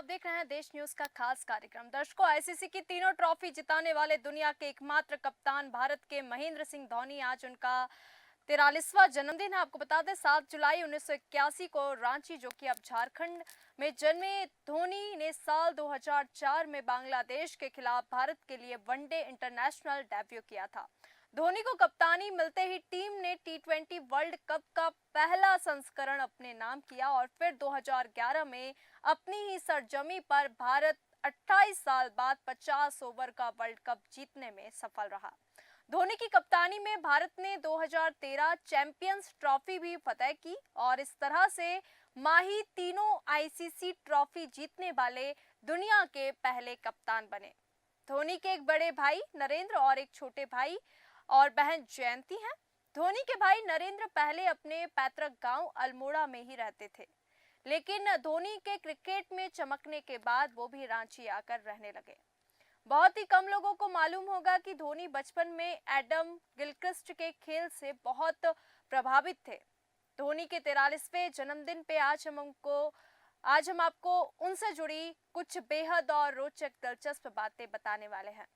आप देख रहे हैं देश न्यूज का खास कार्यक्रम। दर्शकों, आईसीसी की तीनों ट्रॉफी जिताने वाले दुनिया के एकमात्र कप्तान भारत के महेंद्र सिंह धोनी, आज उनका 43वां जन्मदिन है। आपको बता दें 7 जुलाई 1981 को रांची, जो कि अब झारखंड में जन्मे धोनी ने साल 2004 में बांग्लादेश के खिलाफ भारत के लिए वनडे इंटरनेशनल डेब्यू किया था। धोनी को कप्तानी मिलते ही टीम ने टी20 वर्ल्ड कप का पहला संस्करण अपने नाम किया और फिर 2011 में अपनी ही सरजमी पर भारत 28 साल बाद 50 ओवर का वर्ल्ड कप जीतने में सफल रहा। धोनी की कप्तानी में भारत ने 2013 चैंपियंस ट्रॉफी भी फतह की और इस तरह से माही तीनों आईसीसी ट्रॉफी जीतने वाले दुनिया के पहले कप्तान बने। धोनी के एक बड़े भाई नरेंद्र और एक छोटे भाई और बहन जयंती हैं। धोनी के भाई नरेंद्र पहले अपने पैतृक गांव अल्मोड़ा में ही रहते थे, लेकिन धोनी के क्रिकेट में चमकने के बाद वो भी रांची आकर रहने लगे। बहुत ही कम लोगों को मालूम होगा कि धोनी बचपन में एडम गिलक्रिस्ट के खेल से बहुत प्रभावित थे। धोनी के 43वें जन्मदिन पे आज हम आपको उनसे जुड़ी कुछ बेहद और रोचक दिलचस्प बातें बताने वाले हैं।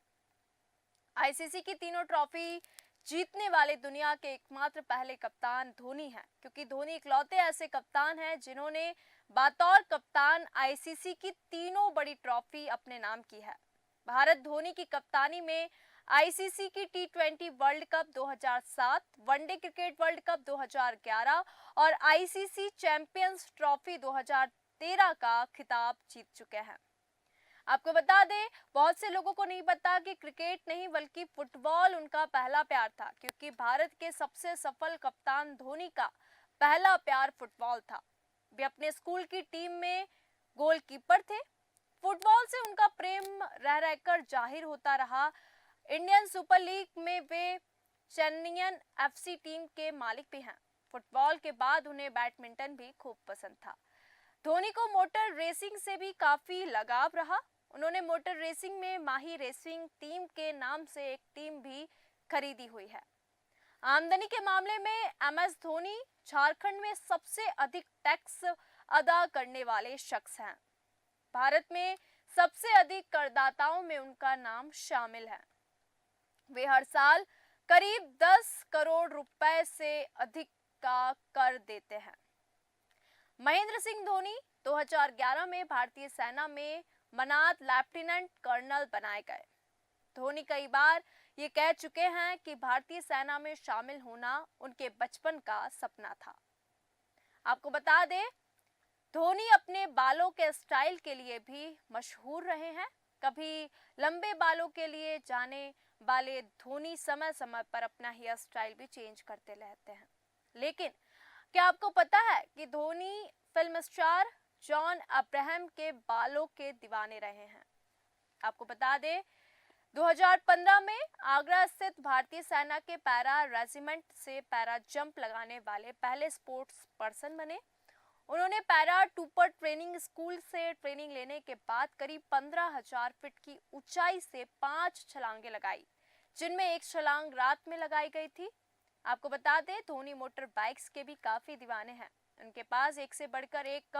आईसीसी की तीनों ट्रॉफी जीतने वाले दुनिया के एकमात्र पहले कप्तान धोनी हैं, क्योंकि धोनी इकलौते ऐसे कप्तान हैं जिन्होंने बतौर कप्तान आईसीसी की तीनों बड़ी ट्रॉफी अपने नाम की है। भारत धोनी की कप्तानी में आईसीसी की टी20 world cup 2007, one day cricket world cup 2011 और आईसीसी चैंपियंस ट्रॉफी 2013 का खिताब जीत चुके हैं। आपको बता दें, बहुत से लोगों को नहीं पता कि क्रिकेट नहीं बल्कि फुटबॉल उनका पहला प्यार था, क्योंकि भारत के सबसे सफल कप्तान धोनी का पहला प्यार फुटबॉल था। वे अपने स्कूल की टीम में गोलकीपर थे। फुटबॉल से उनका प्रेम रह रहकर जाहिर होता रहा। इंडियन सुपर लीग में वे चेन्नईयन एफसी टीम के मालिक भी हैं। फुटबॉल के बाद उन्हें बैडमिंटन भी खूब पसंद था। धोनी को मोटर रेसिंग से भी काफी लगाव रहा। उन्होंने मोटर रेसिंग में माही रेसिंग टीम के नाम से एक टीम भी खरीदी हुई है। आमदनी के मामले में एमएस धोनी झारखंड में सबसे अधिक टैक्स अदा करने वाले शख्स हैं। भारत में सबसे अधिक करदाताओं में उनका नाम शामिल है। वे हर साल करीब 10 करोड़ रुपए से अधिक का कर देते हैं। महेंद्र सिंह धोनी 2011 में भारतीय सेना में मनात लेफ्टिनेंट कर्नल बनाए गए। धोनी कई बार ये कह चुके हैं कि भारतीय सेना में शामिल होना उनके बचपन का सपना था। आपको बता दें, धोनी अपने बालों के स्टाइल के लिए भी मशहूर रहे हैं। कभी लंबे बालों के लिए जाने वाले धोनी समय समय पर अपना हेयर स्टाइल भी चेंज करते रहते हैं। लेकिन क्या आपको पता है कि Dhoni film star John Abraham के बालों के दीवाने रहे हैं? आपको बता दें, 2015 में आगरा स्थित भारतीय सेना के पैरा रेजिमेंट से पैरा जंप लगाने वाले पहले स्पोर्ट्स पर्सन बने। उन्होंने पैरा टूपर ट्रेनिंग स्कूल से ट्रेनिंग लेने के बाद करीब 15,000 फीट की ऊंचाई से 5 छलांगे लगाई, जिनमें एक छलांग रात में लगाई गई थी। आपको बता दें, धोनी मोटर बाइक्स के भी काफी दीवाने हैं। उनके पास एक से बढ़कर एक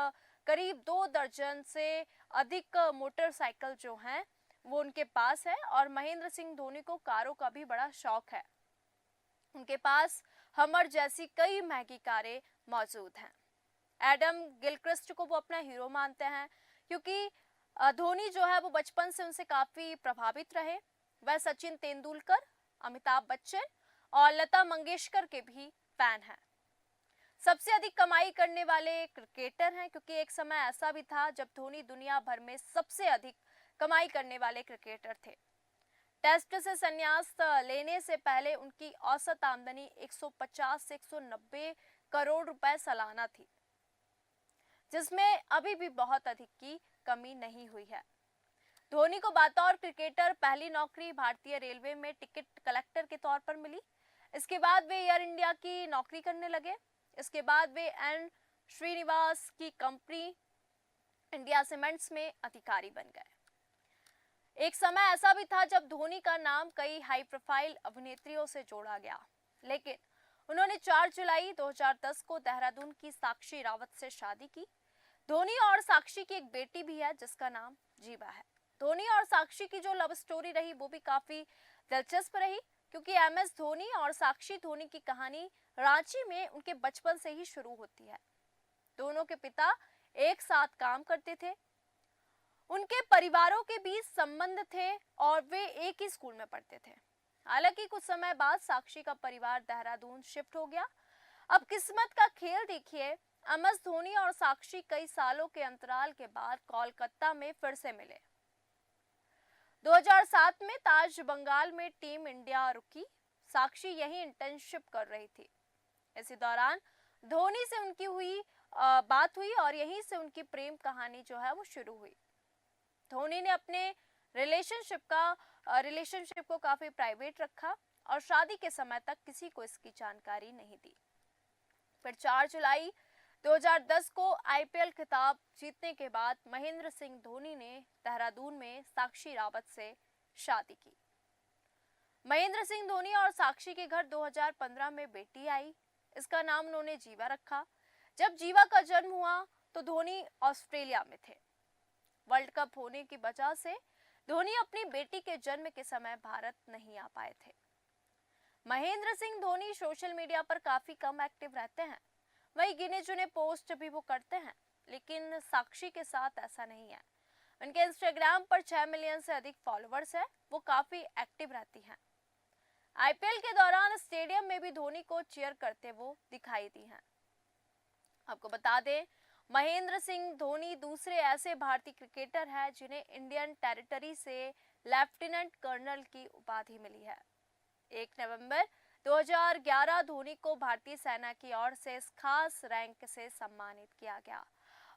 करीब 2 दर्जन से अधिक मोटरसाइकिल जो हैं वो उनके पास है। और महेंद्र सिंह धोनी को कारों का भी बड़ा शौक है। उनके पास हमर जैसी कई महंगी कारें मौजूद हैं। एडम गिलक्रिस्ट को वो अपना हीरो मानते हैं, क्योंकि धोनी जो है वो बचपन से उनसे काफी प्रभावित रहे। वह सचिन तेंदुलकर, अमिताभ बच्चन और लता मंगेशकर के भी फैन हैं। सबसे अधिक कमाई करने वाले क्रिकेटर हैं, क्योंकि एक समय ऐसा भी था जब धोनी दुनिया भर में सबसे अधिक कमाई करने वाले क्रिकेटर थे। टेस्ट से संन्यास लेने से पहले उनकी औसत आमदनी 150 से 190 करोड़ रुपए सालाना थी, जिसमें अभी भी बहुत अधिक की कमी नहीं हुई है। धोनी को बतौर क्रिकेटर पहली नौकरी भारतीय रेलवे में टिकट कलेक्टर के तौर पर मिली। इसके बाद वे एयर इंडिया की नौकरी करने लगे। इसके बाद वे एन श्रीनिवास की कंपनी इंडिया सीमेंट्स में अधिकारी बन गए। एक समय ऐसा भी था जब धोनी का नाम कई हाई प्रोफाइल अभिनेत्रियों से जोड़ा गया, लेकिन उन्होंने 4 जुलाई 2010 को देहरादून की साक्षी रावत से शादी की। धोनी और साक्षी की एक बेटी भी है जिसका नाम जीवा है। धोनी और साक्षी की जो लव स्टोरी रही वो भी काफी दिलचस्प रही, क्योंकि एमएस धोनी और साक्षी धोनी की कहानी रांची में उनके बचपन से ही शुरू होती है। दोनों के पिता एक साथ काम करते थे, उनके परिवारों के बीच संबंध थे और वे एक ही स्कूल में पढ़ते थे। हालांकि कुछ समय बाद साक्षी का परिवार देहरादून शिफ्ट हो गया। अब किस्मत का खेल देखिए, एमएस धोनी और साक्षी कई सालों के अंतराल के बाद कोलकाता में फिर से मिले। 2007 में ताज बंगाल में टीम इंडिया रुकी। साक्षी यही इंटर्नशिप कर रही थी। इसी दौरान धोनी से उनकी बात हुई और यहीं से उनकी प्रेम कहानी जो है वो शुरू हुई। धोनी ने अपने रिलेशनशिप को काफी प्राइवेट रखा और शादी के समय तक किसी को इसकी जानकारी नहीं दी। फिर 4 जुलाई 2010 को आईपीएल खिताब जीतने के बाद महेंद्र सिंह धोनी ने देहरादून में साक्षी रावत से शादी की। महेंद्र सिंह धोनी और साक्षी के घर 2015 में बेटी आई। इसका नाम उन्होंने जीवा रखा। जब जीवा का जन्म हुआ तो धोनी ऑस्ट्रेलिया में थे। वर्ल्ड कप होने की वजह से धोनी अपनी बेटी के जन्म के समय भारत नहीं आ पाए थे। महेंद्र सिंह धोनी सोशल मीडिया पर काफी कम एक्टिव रहते हैं, वही गिने चुने पोस्ट भी वो करते हैं, लेकिन साक्षी के साथ ऐसा नहीं है। उनके इंस्टाग्राम पर 6 मिलियन से अधिक फॉलोअर्स है, वो काफी एक्टिव रहती हैं। आईपीएल के दौरान स्टेडियम में भी धोनी को चीयर करते वो दिखाई दी हैं। आपको बता दें, महेंद्र सिंह धोनी दूसरे ऐसे भारतीय क्रिकेटर हैं जिन्हें इंडियन टेरिटरी से लेफ्टिनेंट कर्नल की उपाधि मिली है। 1 नवंबर 2011 धोनी को भारतीय सेना की ओर से इस खास रैंक से सम्मानित किया गया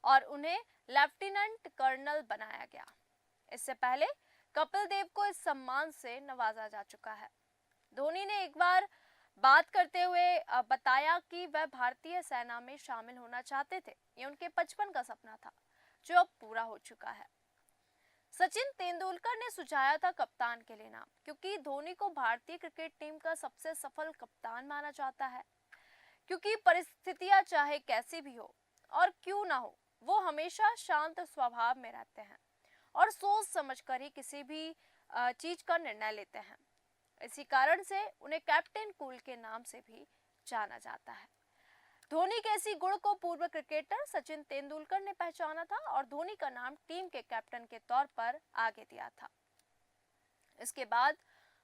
और उन्हें लेफ्टिनेंट कर्नल बनाया गया। इससे पहले कपिल देव को इस सम्मान से नवाजा जा चुका है। धोनी ने एक बार बात करते हुए बताया कि वह भारतीय सेना में शामिल होना चाहते थे। ये उनके बचपन का सपना था जो अब पूरा हो चुका है। सचिन तेंदुलकर ने सुझाया था कप्तान के लिए नाम, क्योंकि धोनी को भारतीय क्रिकेट टीम का सबसे सफल कप्तान माना जाता है। क्योंकि परिस्थितियां चाहे कैसी भी हो और क्यों ना हो, वो हमेशा शांत स्वभाव में रहते हैं और सोच समझकर ही किसी भी चीज का निर्णय लेते हैं। इसी कारण से उन्हें कैप्टन कूल के नाम से भी जाना जाता है। धोनी के इसी गुण को पूर्व क्रिकेटर सचिन तेंदुलकर ने पहचाना था और धोनी का नाम टीम के कैप्टन के तौर पर आगे दिया था। इसके बाद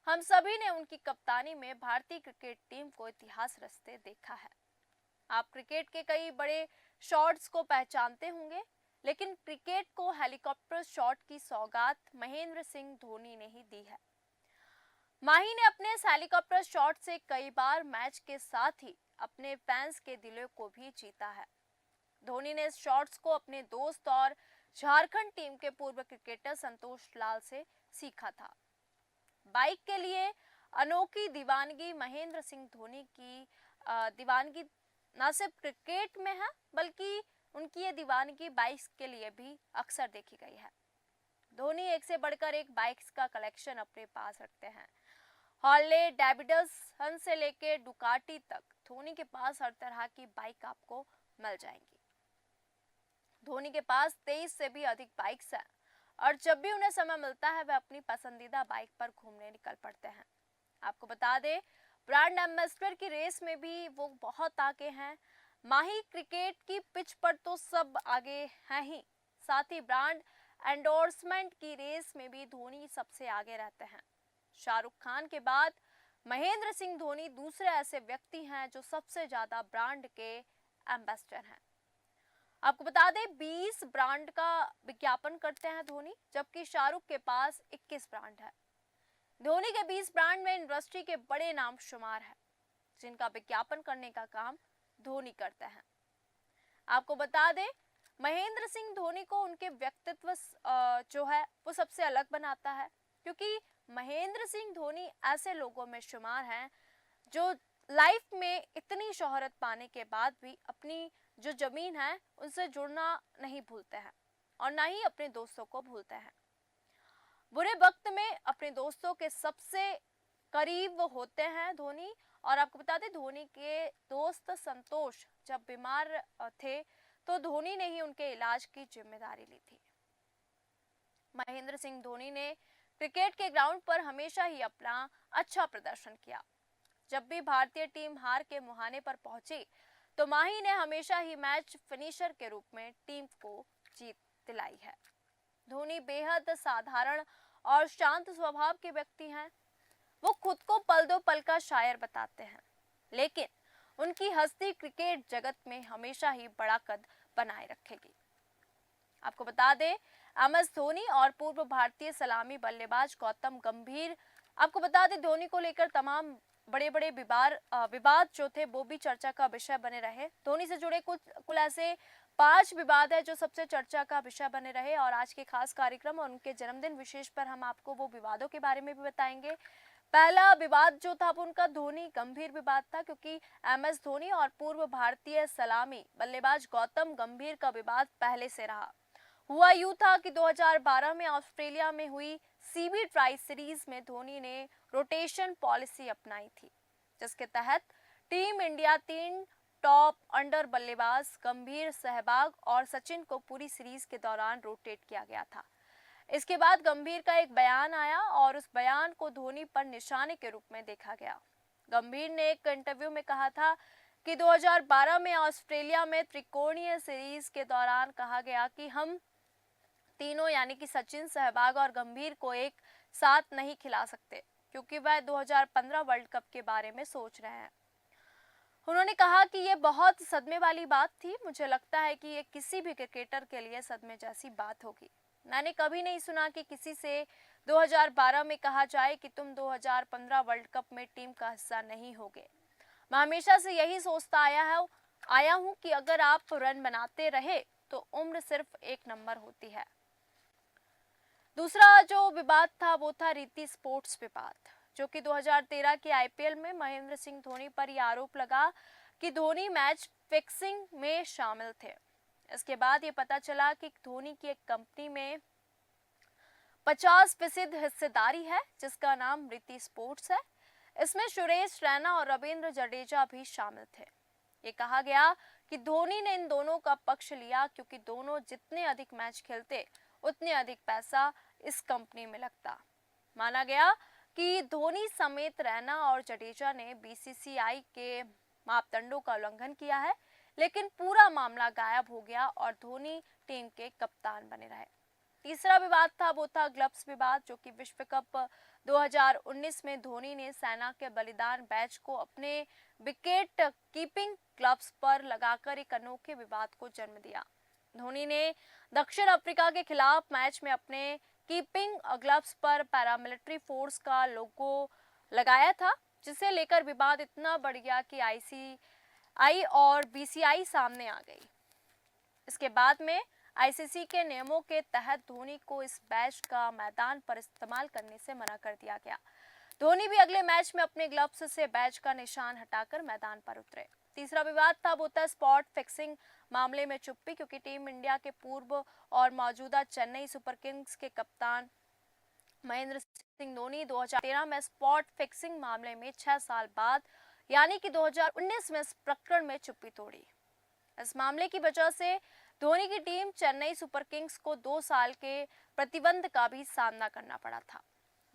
हम सभी ने उनकी कप्तानी में भारतीय क्रिकेट टीम को इतिहास रचते देखा है। आप क्रिकेट के कई बड़े शॉट्स को पहचानते होंगे, लेकिन क्रिकेट को हेलीकॉप्टर शॉट की सौगात महेंद्र सिंह धोनी ने ही दी है। माही ने अपने इस हेलीकॉप्टर शॉट से कई बार मैच के साथ ही अपने फैंस के दिलों को भी जीता है। धोनी ने इस शॉट्स को अपने दोस्त और झारखंड टीम के पूर्व क्रिकेटर संतोष लाल से सीखा था। बाइक के लिए अनोखी दीवानगी महेंद्र सिंह धोनी की दीवानगी न सिर्फ क्रिकेट में है, बल्कि उनकी ये दीवानगी बाइक्स के लिए भी अक्सर देखी गई है। धोनी एक से बढ़कर एक बाइक्स का कलेक्शन अपने पास रखते हैं। हार्ले डेविडसन से लेकर डुकाटी तक धोनी के पास हर तरह की बाइक आपको मिल जाएंगी। धोनी के पास 23 से भी अधिक बाइक्स हैं और जब भी उन्हें समय मिलता है वह अपनी पसंदीदा बाइक पर घूमने निकल पड़ते हैं। आपको बता दें, ब्रांड एम्बेसडर की रेस में भी वो बहुत आगे हैं। माही क्रिकेट की पिच पर तो सब आगे हैं ही, साथ ही ब्रांड एंडोर्समेंट की रेस में भी धोनी सबसे आगे रहते हैं। शाहरुख खान के बाद महेंद्र सिंह धोनी दूसरे ऐसे व्यक्ति हैं जो सबसे ज्यादा ब्रांड के एम्बेसडर हैं। आपको बता दें, 20 ब्रांड का विज्ञापन करते हैं धोनी, जबकि शाहरुख के पास 21 ब्रांड है। धोनी के 20 ब्रांड में इंडस्ट्री के बड़े नाम शुमार है, जिनका विज्ञापन करने का काम धोनी करते हैं। आपको बता दें, महेंद्र सिंह धोनी को उनके व्यक्तित्व जो है वो सबसे अलग बनाता है, क्योंकि महेंद्र सिंह धोनी ऐसे लोगों में शुमार हैं जो लाइफ में इतनी शोहरत पाने के बाद भी अपनी जो जमीन है उनसे जुड़ना नहीं भूलते हैं और ना ही अपने दोस्तों को भूलते हैं। बुरे वक्त में अपने दोस्तों के सबसे करीब होते हैं धोनी। और आपको बता दें, धोनी के दोस्त संतोष जब बीमार थे तो धोनी ने ही उनके इलाज की जिम्मेदारी ली थी। महेंद्र सिंह धोनी ने क्रिकेट के ग्राउंड पर हमेशा ही अपना अच्छा प्रदर्शन किया। जब भी भारतीय टीम हार के मुहाने पर पहुंची तो माही ने हमेशा ही मैच फिनिशर के रूप में टीम को जीत दिलाई है। धोनी बेहद साधारण और शांत स्वभाव के व्यक्ति हैं। वो खुद को पल दो पल का शायर बताते हैं, लेकिन उनकी हस्ती क्रिकेट जगत में हमेशा ही बड़ा कद बनाए रखेगी। आपको बता दें, MS धोनी और पूर्व भारतीय सलामी बल्लेबाज गौतम गंभीर, आपको बता दें धोनी को लेकर तमाम बड़े बड़े विवाद जो थे वो भी चर्चा का विषय बने रहे। धोनी से जुड़े कुल ऐसे 5 विवाद है जो सबसे चर्चा का विषय बने रहे, और आज के खास कार्यक्रम और उनके जन्मदिन विशेष पर हम आपको वो विवादों के बारे में भी बताएंगे। पहला विवाद जो था वो उनका धोनी गंभीर विवाद था, क्योंकि MS धोनी और पूर्व भारतीय सलामी बल्लेबाज गौतम गंभीर का विवाद पहले से रहा। हुआ यूं था कि 2012 में ऑस्ट्रेलिया में हुई CB ट्राई सीरीज में धोनी ने रोटेशन पॉलिसी अपनाई थी, जिसके तहत टीम इंडिया 3 टॉप अंडर बल्लेबाज गंभीर, सहवाग और सचिन को पूरी सीरीज के दौरान रोटेट किया गया था। इसके बाद गंभीर का एक बयान आया और उस बयान को धोनी पर निशाने के रूप में देखा गया। गंभीर ने एक इंटरव्यू में कहा था कि 2012 में ऑस्ट्रेलिया में त्रिकोणीय सीरीज के दौरान कहा गया कि हम तीनों यानी कि सचिन, सहवाग और गंभीर को एक साथ नहीं खिला सकते, क्योंकि वह 2015 वर्ल्ड कप के बारे में सोच रहे हैं। उन्होंने कहा कि यह बहुत सदमे वाली बात थी। मुझे लगता है कि यह किसी भी क्रिकेटर के लिए सदमे जैसी बात होगी। मैंने कभी नहीं सुना कि किसी से 2012 में कहा जाए कि तुम 2015 वर्ल्ड कप में टीम का हिस्सा नहीं होगे। मैं हमेशा से यही सोचता आया हूं कि अगर आप रन बनाते रहे तो उम्र सिर्फ एक नंबर होती है। दूसरा जो विवाद था वो था रीति स्पोर्ट्स विवाद, जो कि 2013 के IPL में महेंद्र सिंह धोनी पर यह आरोप लगा कि धोनी मैच फिक्सिंग में शामिल थे। इसके बाद ये पता चला कि धोनी की एक कंपनी में 50% हिस्सेदारी है, जिसका नाम रीति स्पोर्ट्स है। इसमें सुरेश रैना और रविंद्र जडेजा भी शामिल थे। ये कहा गया कि धोनी ने इन दोनों का पक्ष लिया, क्योंकि दोनों जितने अधिक मैच खेलते उतने अधिक पैसा इस कंपनी में लगता। माना गया कि धोनी समेत रैना और जडेजा ने BCCI के मापदंडों का उल्लंघन किया है, लेकिन पूरा मामला गायब हो गया और धोनी टीम के कप्तान बने रहे। तीसरा विवाद था वो था ग्लव्स विवाद, जो कि विश्व कप 2019 में धोनी ने सेना के बलिदान बैच को अपने विकेट कीपिंग ग्लव्स पर लगाकर एक अनोखे विवाद को जन्म दिया। धोनी ने दक्षिण अफ्रीका के खिलाफ मैच में अपने कीपिंग ग्लव्स पर पैरामिलिट्री फोर्स का लोगो लगाया था, जिसे लेकर विवाद इतना बढ़ गया कि ICI और BCI सामने आ गई। इसके बाद में ICC के नियमों के तहत धोनी को इस बैच का मैदान पर इस्तेमाल करने से मना कर दिया गया। धोनी भी अगले मैच में अपने ग्लव्स से बैच का निशान हटाकर मैदान पर उतरे। तीसरा विवाद था वो था स्पॉट फिक्सिंग मामले में चुप्पी, क्योंकि टीम इंडिया के पूर्व और मौजूदा चेन्नई सुपर किंग्स के कप्तान महेंद्र सिंह धोनी 2013 में स्पॉट फिक्सिंग मामले में 6 साल बाद यानी कि 2019 में इस प्रकरण में चुप्पी तोड़ी। इस मामले की वजह से धोनी की टीम चेन्नई सुपर किंग्स को 2 साल के प्रतिबंध का भी सामना करना पड़ा था।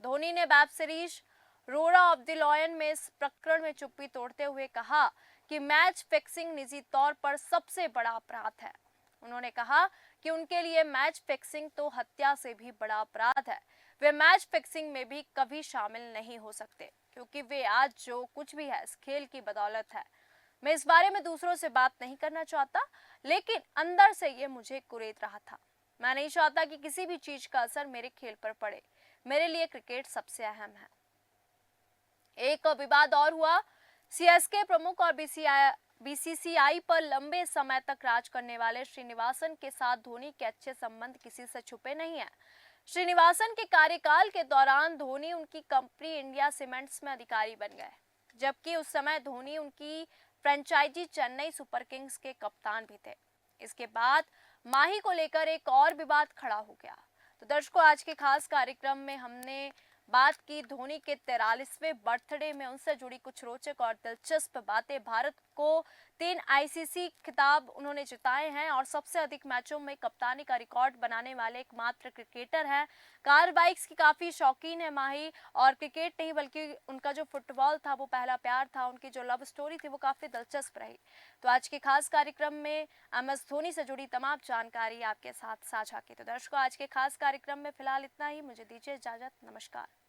धोनी ने web series roar of the lion में इस प्रकरण में चुप्पी तोड़ते हुए कहा कि मैच फिक्सिंग निजी तौर पर सबसे बड़ा अपराध है। उन्होंने कहा कि उनके लिए मैच फिक्सिंग तो हत्या से भी बड़ा अपराध है। वे मैच फिक्सिंग में भी कभी शामिल नहीं हो सकते, क्योंकि वे आज जो कुछ भी है इस खेल की बदौलत है। मैं इस बारे में दूसरों से बात नहीं करना चाहता, लेकिन अंदर से ये मुझे कुरेद रहा था। मैं नहीं चाहता कि किसी भी चीज का असर मेरे खेल पर पड़े। मेरे लिए क्रिकेट सबसे अहम है। एक विवाद और हुआ। CSK प्रमुख और BCCI पर लंबे समय तक राज करने वाले श्रीनिवासन के साथ धोनी के अच्छे संबंध किसी से छुपे नहीं हैं। श्रीनिवासन के कार्यकाल के दौरान धोनी उनकी कंपनी इंडिया सीमेंट्स में अधिकारी बन गए, जबकि उस समय धोनी उनकी फ्रेंचाइजी चेन्नई सुपर किंग्स के कप्तान भी थे। इसके बाद माही को लेकर एक और विवाद खड़ा हो गया। तो दर्शकों, आज के खास कार्यक्रम में हमने बात की धोनी के 43वें बर्थडे में उनसे जुड़ी कुछ रोचक और दिलचस्प बातें, भारत को 3 आईसीसी खिताब उन्होंने जिताए हैं और सबसे अधिक मैचों में कप्तानी का रिकॉर्ड बनाने वाले एकमात्र क्रिकेटर हैं। कार बाइक्स की काफ़ी शौकीन है माही, और क्रिकेट नहीं बल्कि उनका जो फुटबॉल था वो पहला प्यार था, उनकी जो लव स्टोरी थी वो काफ़ी दिलचस्प रही। तो आज के खास कार्यक्रम में एमएस धोनी से जुड़ी तमाम जानकारी आपके साथ साझा की। तो दर्शकों, आज के खास कार्यक्रम में फिलहाल इतना ही। मुझे दीजिए इजाज़त। नमस्कार।